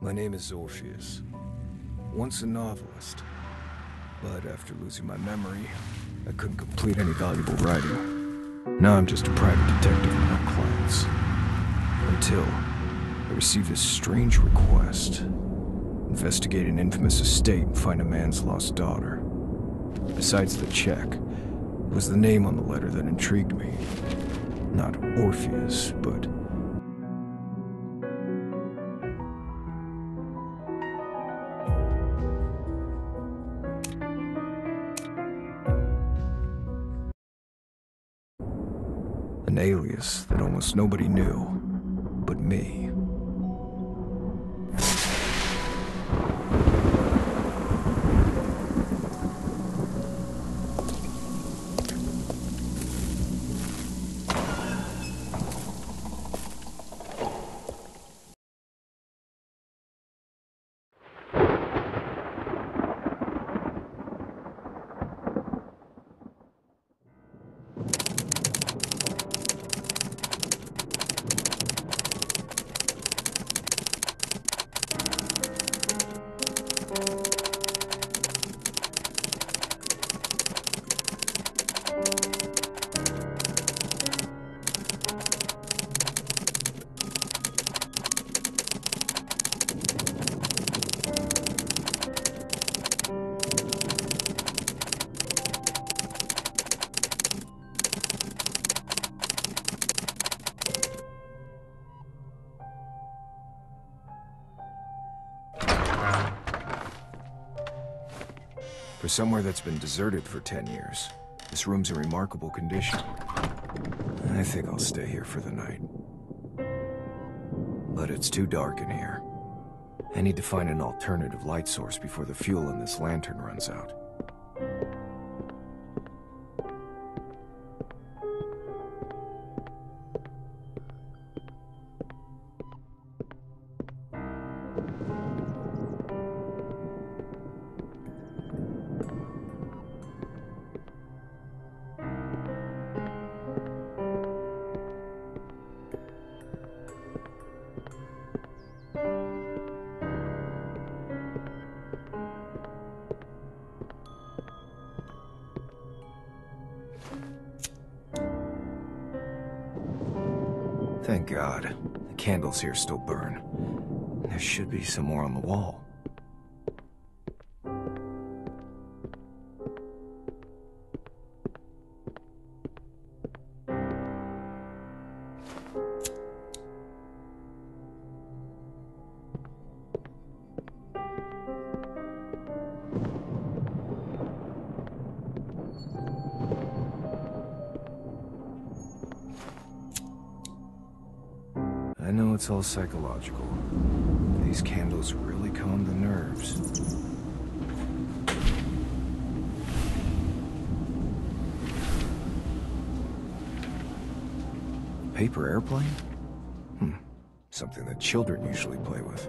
My name is Orpheus. Once a novelist, but after losing my memory, I couldn't complete any valuable writing. Now I'm just a private detective without clients. Until I received a strange request. Investigate an infamous estate and find a man's lost daughter. Besides the check, it was the name on the letter that intrigued me. Not Orpheus, but an alias that almost nobody knew but me. For somewhere that's been deserted for 10 years, this room's in remarkable condition. I think I'll stay here for the night. But it's too dark in here. I need to find an alternative light source before the fuel in this lantern runs out. Thank God. The candles here still burn. There should be some more on the wall. I know it's all psychological. These candles really calm the nerves. Paper airplane? Something that children usually play with.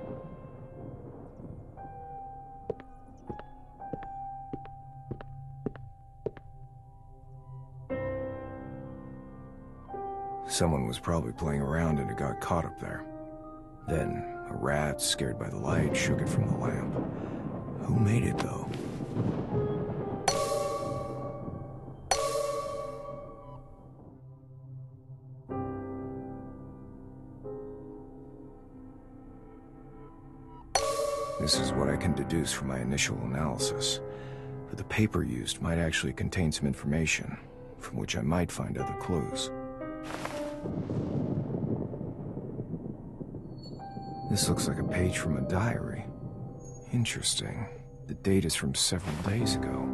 Someone was probably playing around and it got caught up there. Then, a rat, scared by the light, shook it from the lamp. Who made it, though? This is what I can deduce from my initial analysis. But the paper used might actually contain some information, from which I might find other clues. This looks like a page from a diary. Interesting. The date is from several days ago.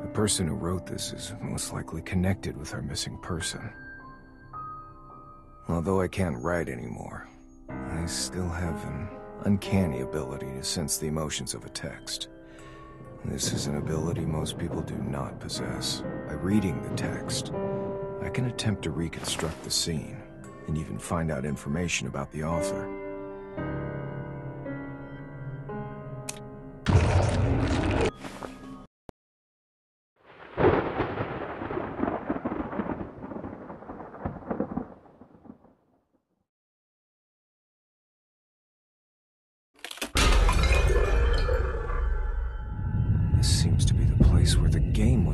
The person who wrote this is most likely connected with our missing person. Although I can't write anymore, I still have an uncanny ability to sense the emotions of a text. This is an ability most people do not possess. By reading the text, I can attempt to reconstruct the scene, and even find out information about the author.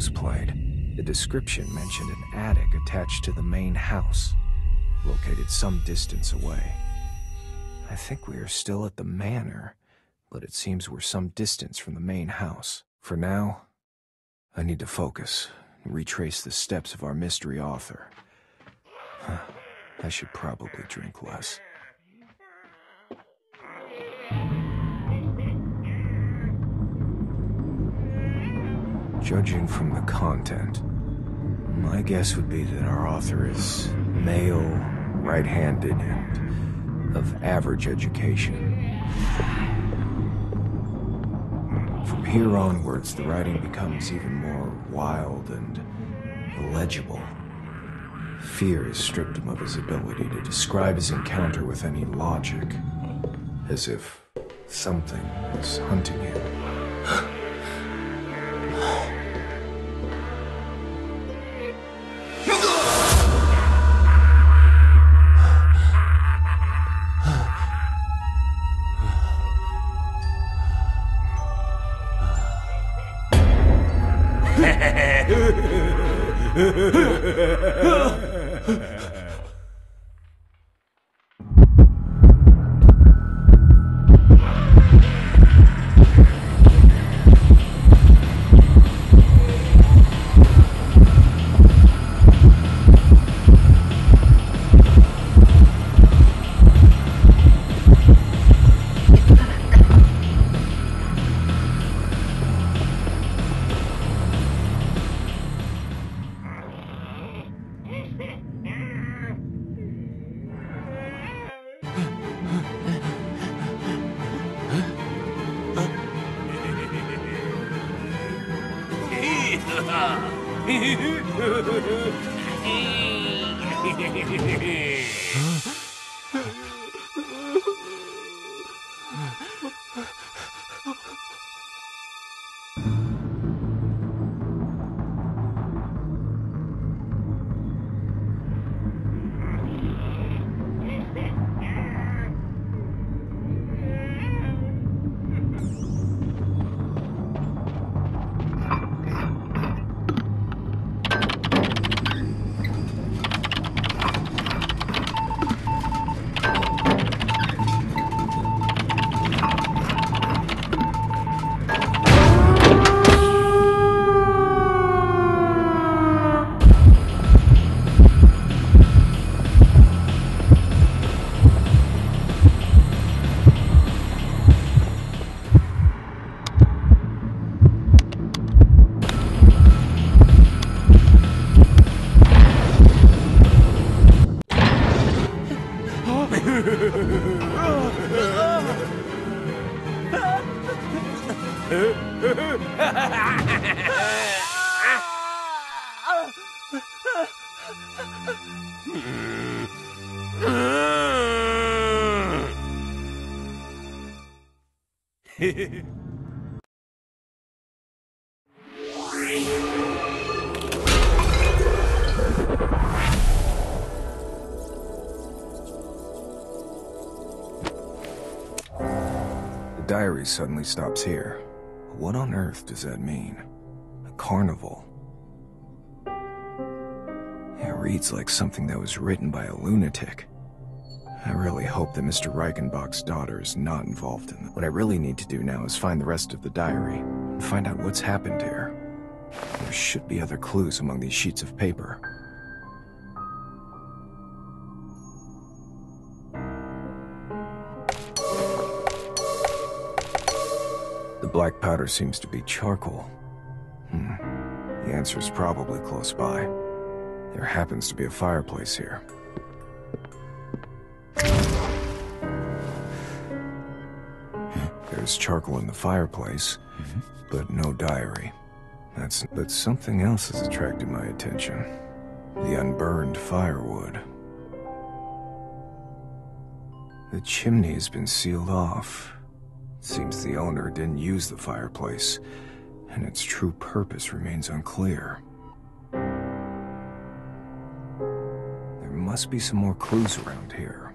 was played. The description mentioned an attic attached to the main house, located some distance away. I think we are still at the manor, but it seems we're some distance from the main house. For now, I need to focus and retrace the steps of our mystery author. I should probably drink less. Judging from the content, my guess would be that our author is male, right-handed, and of average education. From here onwards, the writing becomes even more wild and illegible. Fear has stripped him of his ability to describe his encounter with any logic, as if something was hunting him. The diary suddenly stops here. What on earth does that mean? A carnival? It reads like something that was written by a lunatic. I really hope that Mr. Reichenbach's daughter is not involved in it. What I really need to do now is find the rest of the diary and find out what's happened here. There should be other clues among these sheets of paper. The black powder seems to be charcoal. The answer is probably close by. There happens to be a fireplace here. There's charcoal in the fireplace, but no diary. But something else has attracted my attention. The unburned firewood. The chimney has been sealed off. Seems the owner didn't use the fireplace, and its true purpose remains unclear. There must be some more clues around here.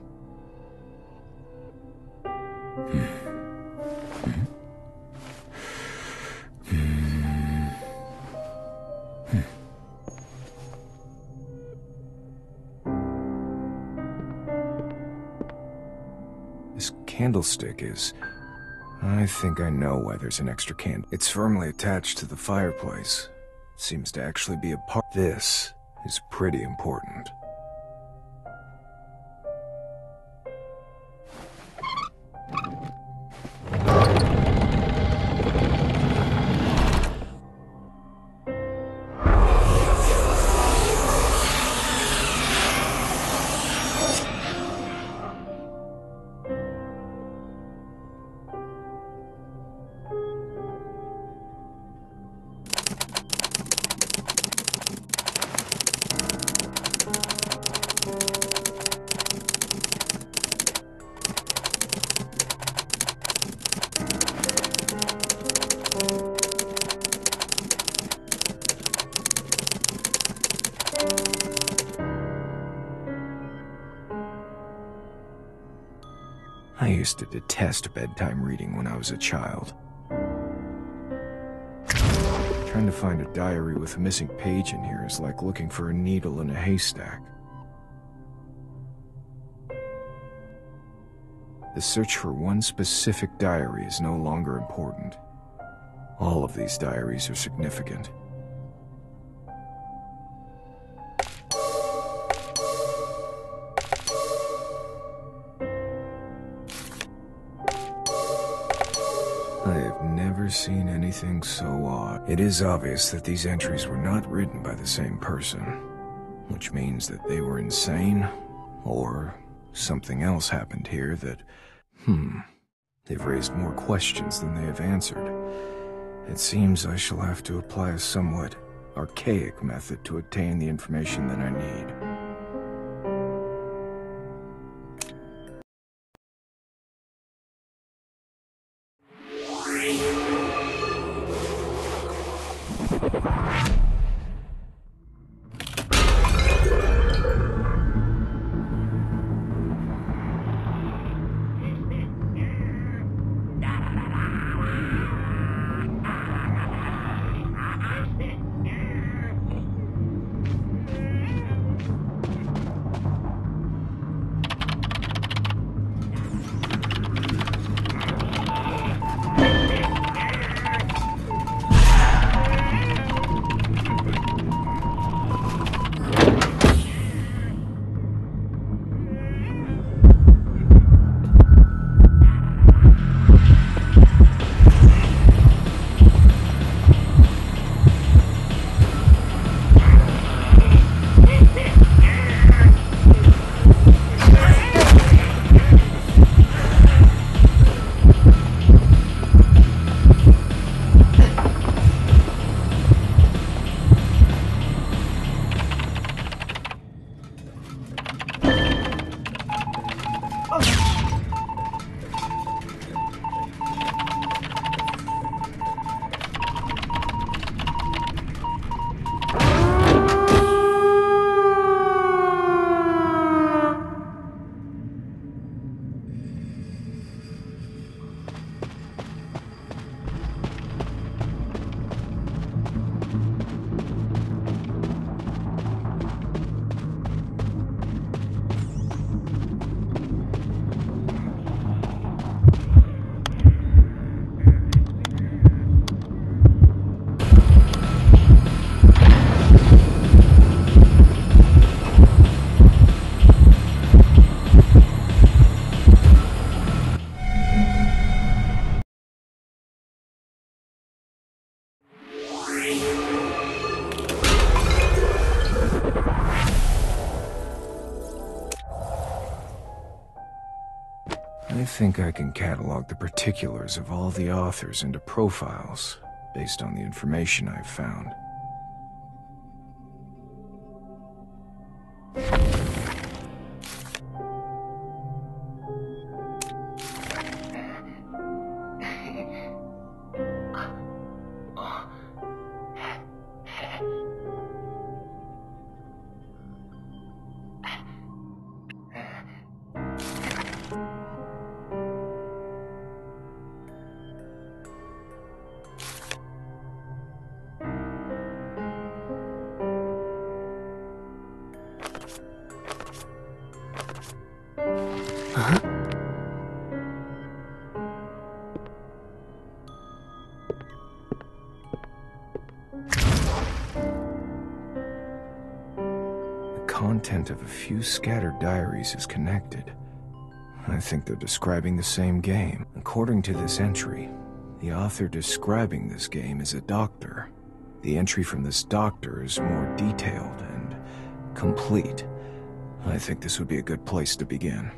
candlestick is. I think I know why there's an extra candle. It's firmly attached to the fireplace. Seems to actually be a part. This is pretty important. I used to detest bedtime reading when I was a child. Trying to find a diary with a missing page in here is like looking for a needle in a haystack. The search for one specific diary is no longer important. All of these diaries are significant. I have never seen anything so odd. It is obvious that these entries were not written by the same person, which means that they were insane, or something else happened here that, they've raised more questions than they have answered. It seems I shall have to apply a somewhat archaic method to attain the information that I need. I think I can catalog the particulars of all the authors into profiles based on the information I've found. content of a few scattered diaries is connected. I think they're describing the same game. According to this entry, the author describing this game is a doctor. The entry from this doctor is more detailed and complete. I think this would be a good place to begin.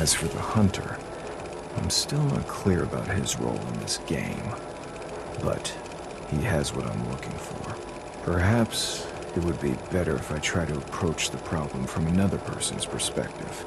As for the hunter, I'm still not clear about his role in this game. but he has what I'm looking for. Perhaps it would be better if I try to approach the problem from another person's perspective.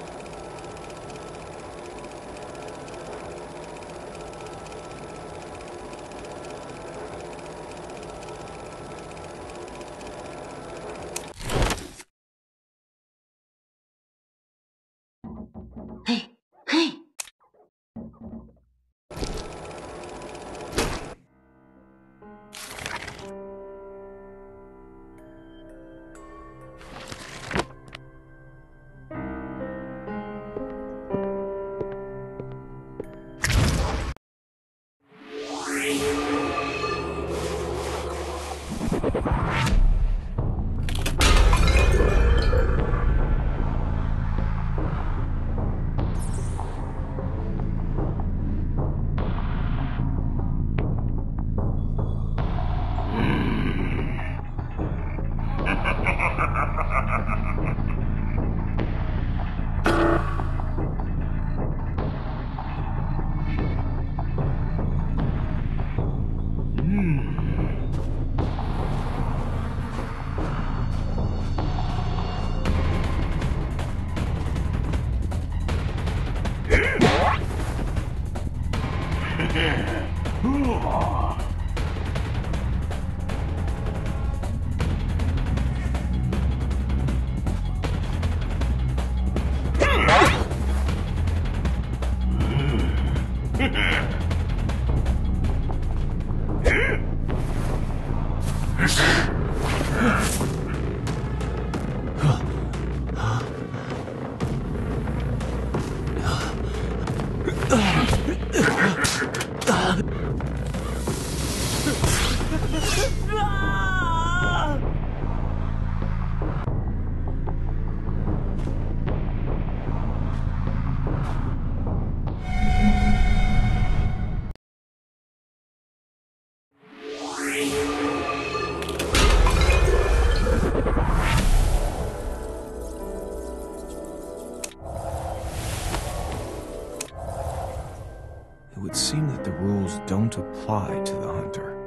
It would seem that the rules don't apply to the hunter.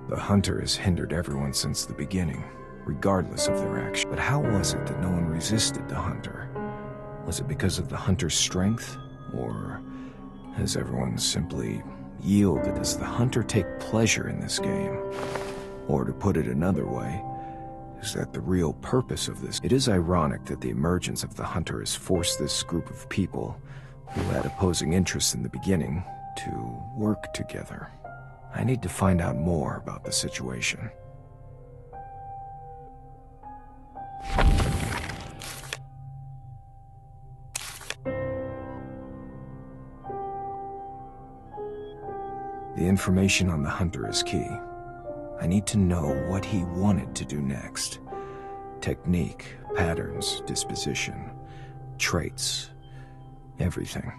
The hunter has hindered everyone since the beginning, regardless of their action. But how was it that no one resisted the hunter? Was it because of the hunter's strength? Or has everyone simply yielded? Does the hunter take pleasure in this game? Or to put it another way, is that the real purpose of this? It is ironic that the emergence of the hunter has forced this group of people who had opposing interests in the beginning to work together. I need to find out more about the situation. The information on the hunter is key. I need to know what he wanted to do next. Technique, patterns, disposition, traits, everything.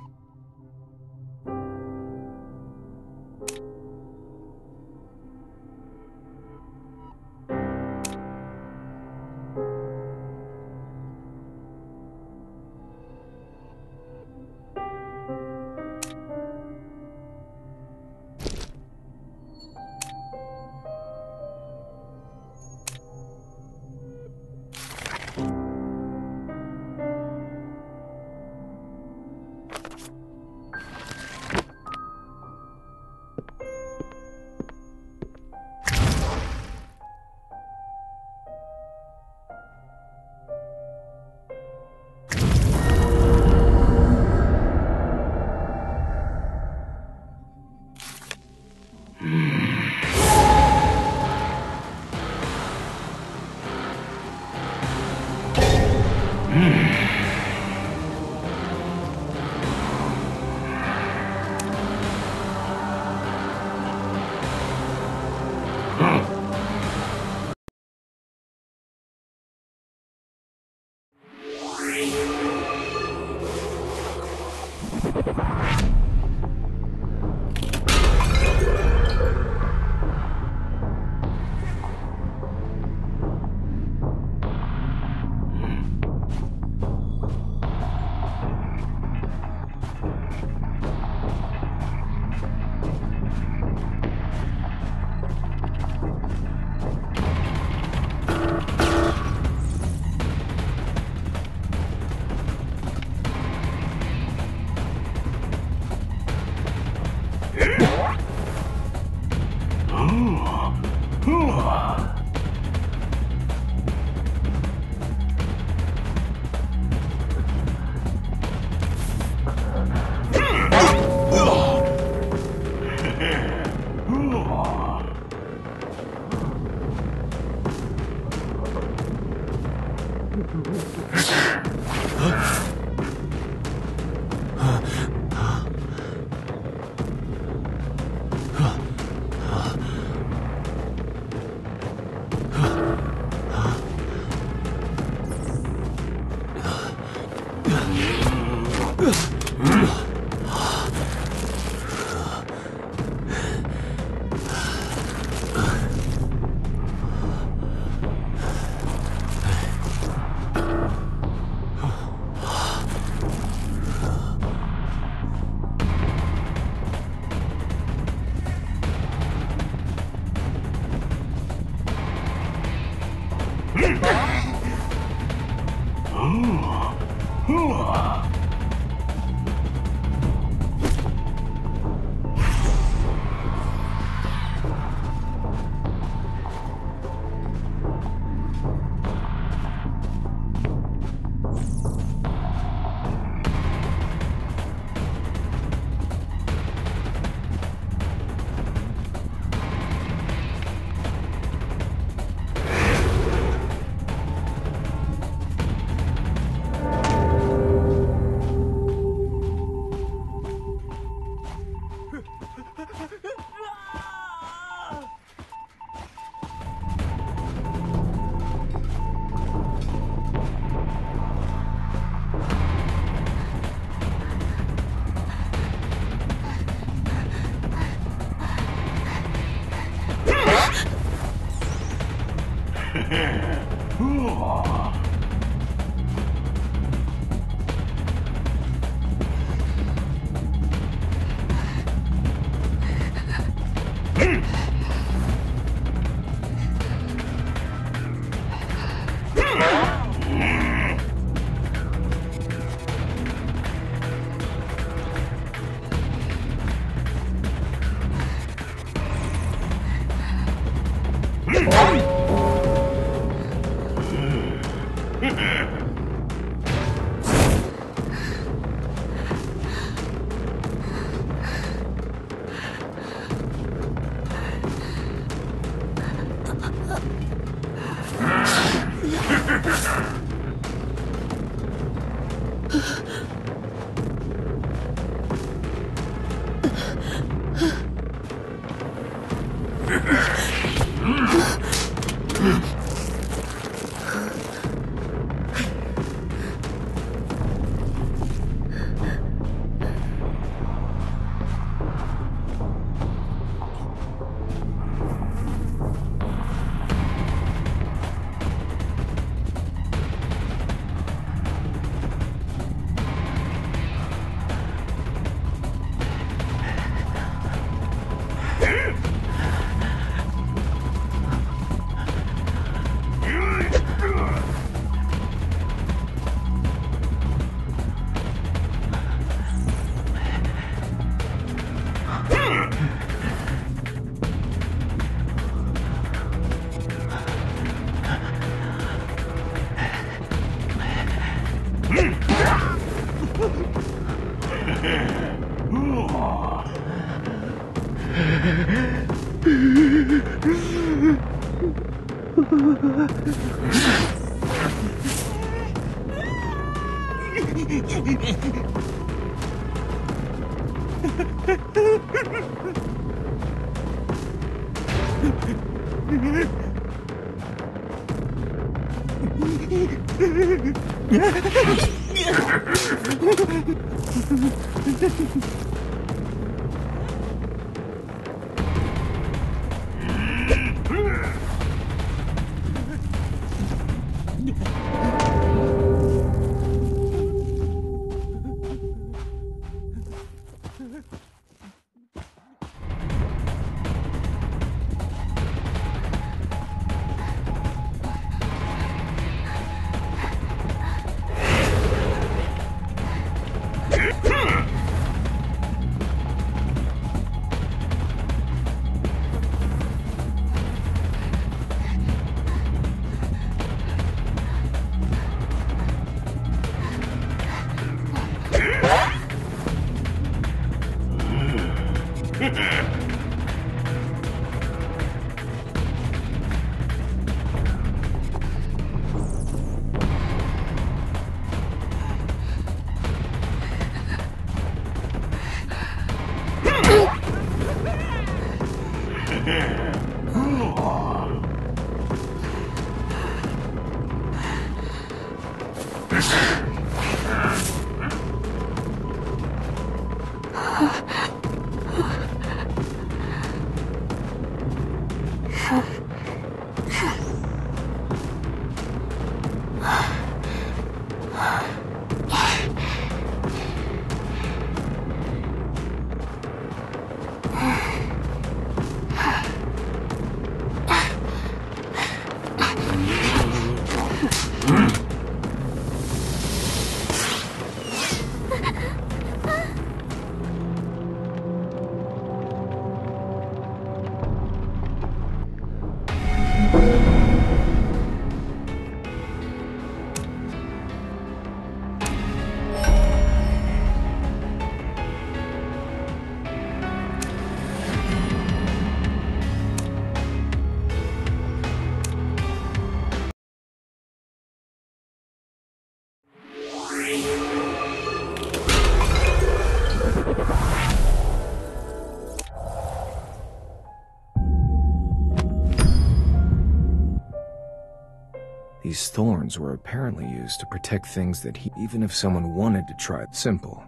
These thorns were apparently used to protect things that even if someone wanted to try it, simple,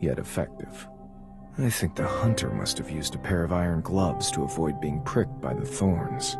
yet effective. I think the hunter must have used a pair of iron gloves to avoid being pricked by the thorns.